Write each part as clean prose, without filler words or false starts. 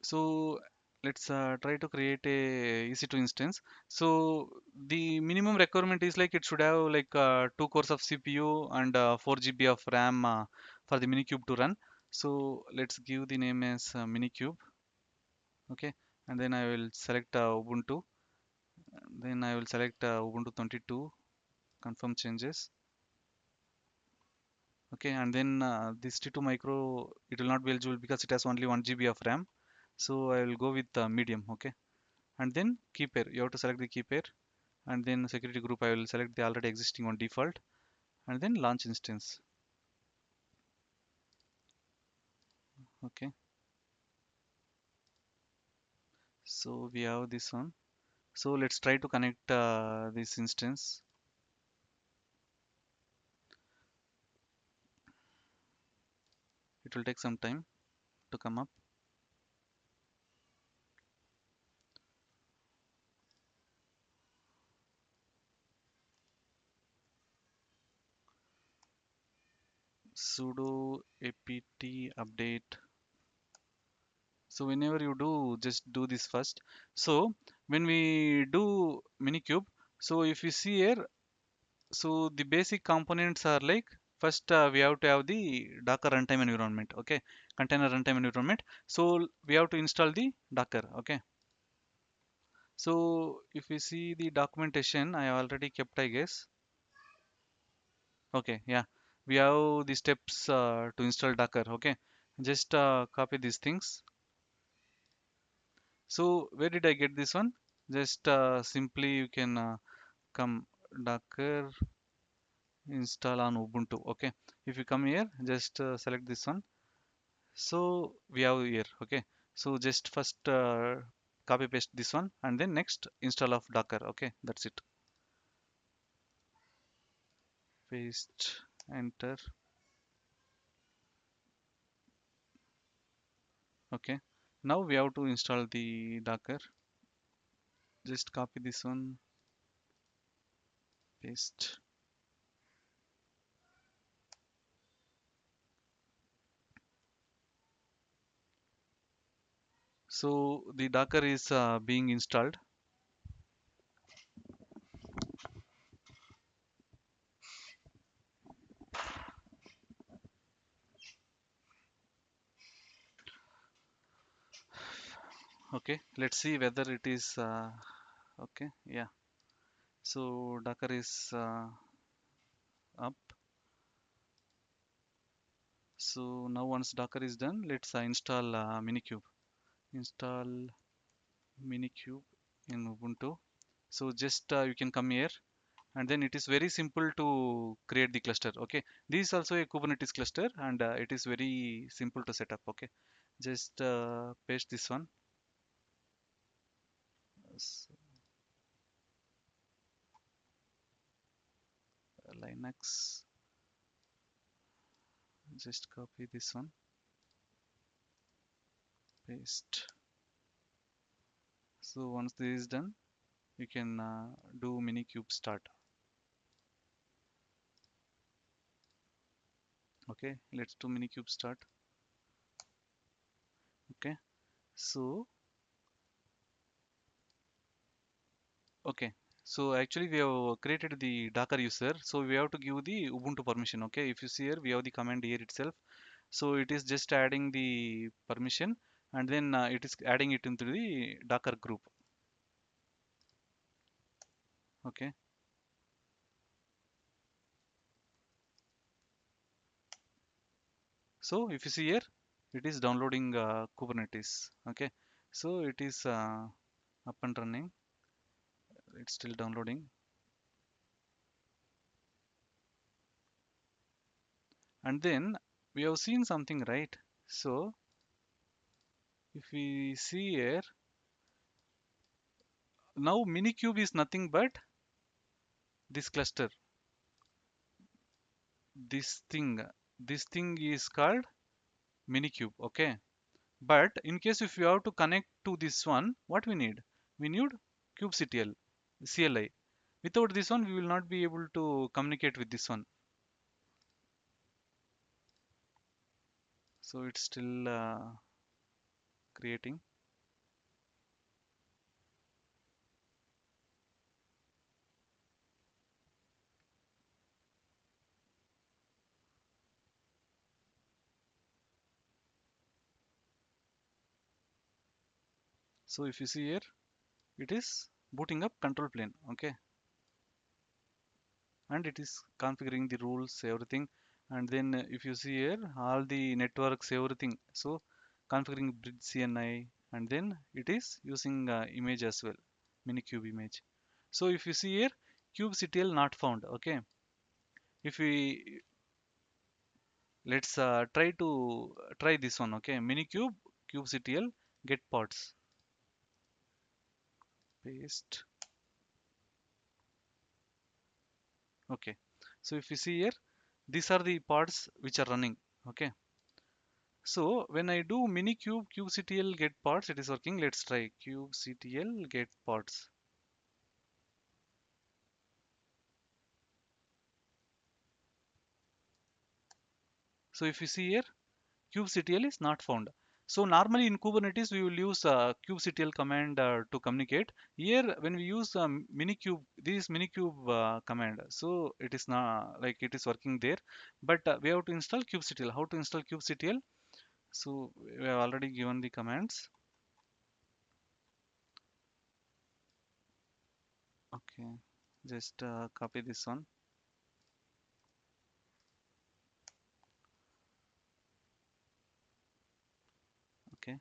So let's try to create a EC2 instance. So the minimum requirement is like it should have like 2 cores of CPU and 4 GB of RAM for the Minikube to run. So let's give the name as Minikube. Okay, and then I will select Ubuntu. Then I will select Ubuntu 22. Confirm changes. Okay, and then this T2 micro it will not be eligible because it has only 1 GB of RAM. So I will go with medium. Okay, and then key pair. You have to select the key pair, and then security group. I will select the already existing one default, and then launch instance. Okay, so we have this one. So let's try to connect this instance. It will take some time to come up. Sudo apt update. So whenever you do, just do this first. So when we do Minikube, so if you see here, so the basic components are like first we have to have the Docker runtime environment, okay, container runtime environment. So we have to install the Docker, okay. So if we see the documentation, I already kept, I guess. Okay, yeah, we have the steps to install Docker, okay. Just copy these things. So where did I get this one? Just simply you can come Docker install on Ubuntu. Okay, if you come here, just select this one. So we have here. Okay, so just first copy paste this one, and then next install of Docker. Okay, that's it. Paste, enter. Okay, now we have to install the Docker. Just copy this one, paste. So the Docker is being installed. Okay, let's see whether it is okay. Yeah, so Docker is up. So now once Docker is done, let's install Minikube. Install Minikube in Ubuntu. So just you can come here, and then it is very simple to create the cluster. Okay, this is also a Kubernetes cluster, and it is very simple to set up. Okay, just paste this one. S- Linux. Just copy this one, paste. So once this is done, you can do Minikube start. Okay, let's do Minikube start. Okay, so okay, so actually we have created the Docker user, so we have to give the Ubuntu permission. Okay, if you see here, we have the command here itself. So it is just adding the permission, and then it is adding it into the Docker group. Okay, so if you see here, it is downloading Kubernetes. Okay, so it is up and running. It's still downloading, and then we have seen something, right? So if we see here, now Minikube is nothing but this cluster. This thing is called Minikube. Okay, but in case if you have to connect to this one, what we need kubectl CLI. Without this one we will not be able to communicate with this one. So it's still creating. So if you see here, it is booting up control plane, okay, and it is configuring the rules, everything. And then if you see here, all the networks, everything, so configuring bridge CNI, and then it is using image as well, Minikube image. So if you see here, kubectl not found, okay. If we let's try this one, okay, Minikube kubectl get pods, paste, okay. So if you see here, these are the pods which are running, okay. So when I do minikube kubectl get pods, it is working. Let's try kubectl get pods. So if you see here, kubectl is not found. So normally in Kubernetes we will use kubectl command to communicate. Here when we use minikube, this minikube command, so it is not like it is working there. But we have to install kubectl. How to install kubectl? So we have already given the commands. Okay, just copy this one. Okay.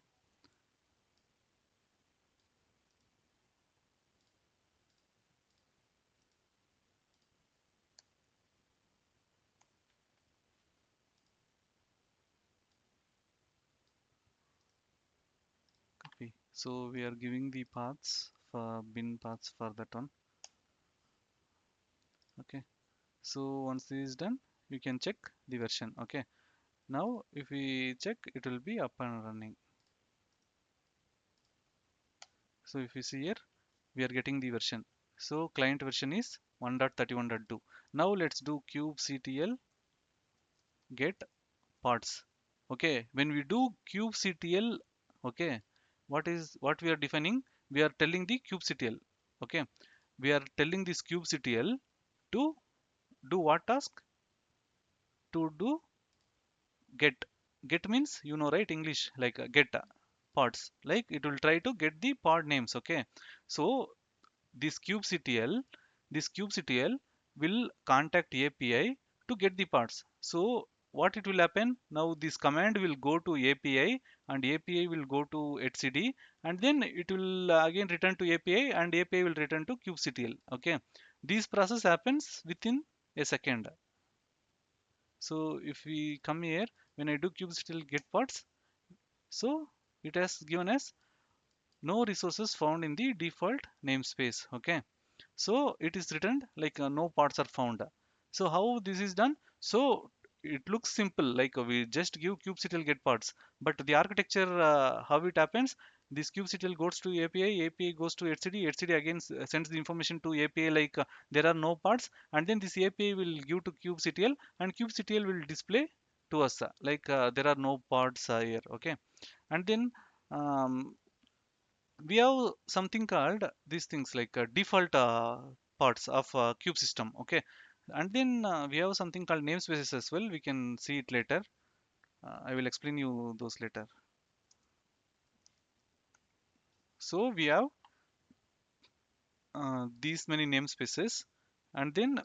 Copy. So we are giving the paths for bin paths for that one. Okay. So once this is done, you can check the version. Okay. Now if we check, it will be up and running. So if you see here, we are getting the version. So client version is 1.31.2. Now let's do kubectl get parts. Okay. When we do kubectl, okay, what we are defining? We are telling the kubectl. Okay. We are telling this kubectl to do what task? To do get. Get means, you know, right, English, like get pods, like it will try to get the pod names, okay. So this kubectl will contact API to get the parts. So what it will happen now, this command will go to API, and API will go to etcd, and then it will again return to API, and API will return to kubectl, okay. This process happens within a second. So if we come here, when I do kubectl get parts, so it has given us no resources found in the default namespace. Okay. So it is written like no parts are found. So how this is done? So it looks simple, like we just give kubectl get parts, but the architecture, how it happens, this kubectl goes to API, API goes to etcd, etcd again sends the information to API, like there are no parts, and then this API will give to kubectl, and kubectl will display to us like there are no parts here, okay. And then um, we have something called these things like default parts of cube system, okay. And then we have something called namespaces as well, we can see it later. I will explain you those later. So we have these many namespaces, and then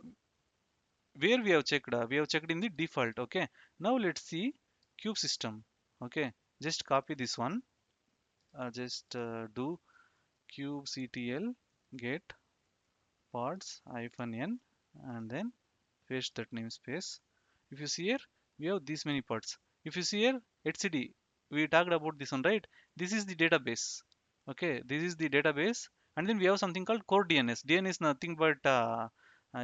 where we have checked in the default, okay. Now let's see cube system, okay. Just copy this one, just do kubectl get pods -n, and then paste that namespace. If you see here, we have these many pods. If you see here, etcd, we talked about this one, right? This is the database. Okay, this is the database, and then we have something called core DNS. DNS is nothing but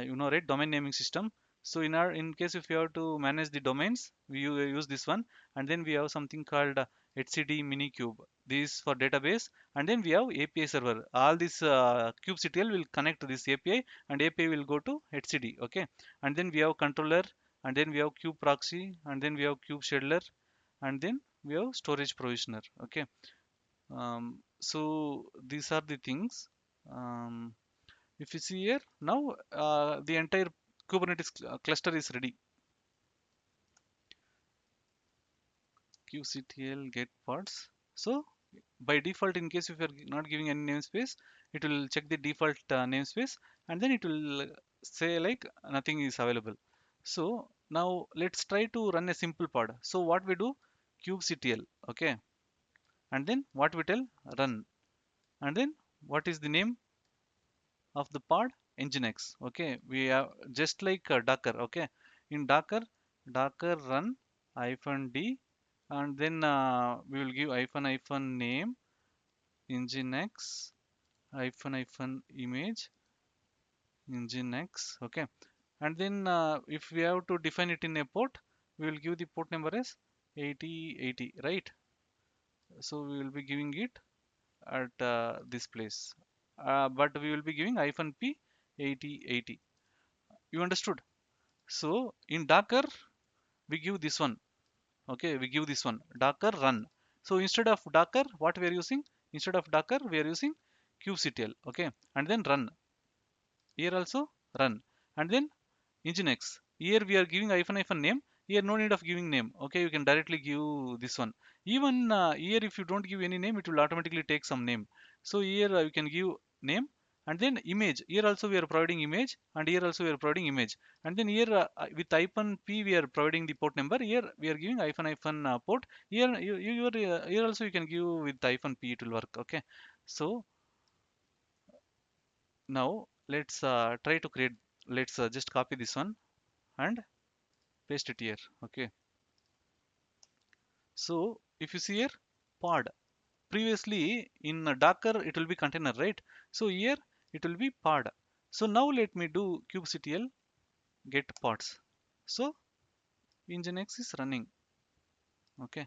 you know, right, domain naming system. So in case if you have to manage the domains, we use this one, and then we have something called etcd minikube. This for database, and then we have API server. All this kubectl will connect to this API, and API will go to etcd. Okay, and then we have controller, and then we have kube proxy, and then we have kube scheduler, and then we have storage provisioner. Okay, so these are the things. Um, if you see here now, the entire Kubernetes cluster is ready. kubectl get pods. So By default, in case if you're not giving any namespace, it will check the default namespace, and then it will say like nothing is available. So now let's try to run a simple pod. So what we do, kubectl, okay, and then what we tell, run, and then what is the name of the pod, nginx. Okay, we have just like docker. Okay, in docker run hyphen d, and then we will give hyphen name nginx hyphen image nginx. Okay, and then if we have to define it in a port, we will give the port number as 8080, right? So we will be giving it at this place, but we will be giving hyphen p 8080. You understood? So in docker we give this one. Okay, we give this one docker run. So instead of docker, what we are using, instead of docker we are using kubectl. Okay, and then run. Here also run, and then nginx. Here we are giving hyphen name. Here no need of giving name. Okay, you can directly give this one. Even here if you don't give any name, it will automatically take some name. So here you can give name, and then image. Here also we are providing image, and here also we are providing image. And then here with hyphen p we are providing the port number. Here we are giving hyphen port. Here here also you can give with hyphen p, it will work. Okay, so now let's try to create. Let's just copy this one and paste it here. Okay, so if you see here, pod, previously in docker it will be container, right? So here it will be pod. So now let me do kubectl get pods. So nginx is running. Okay,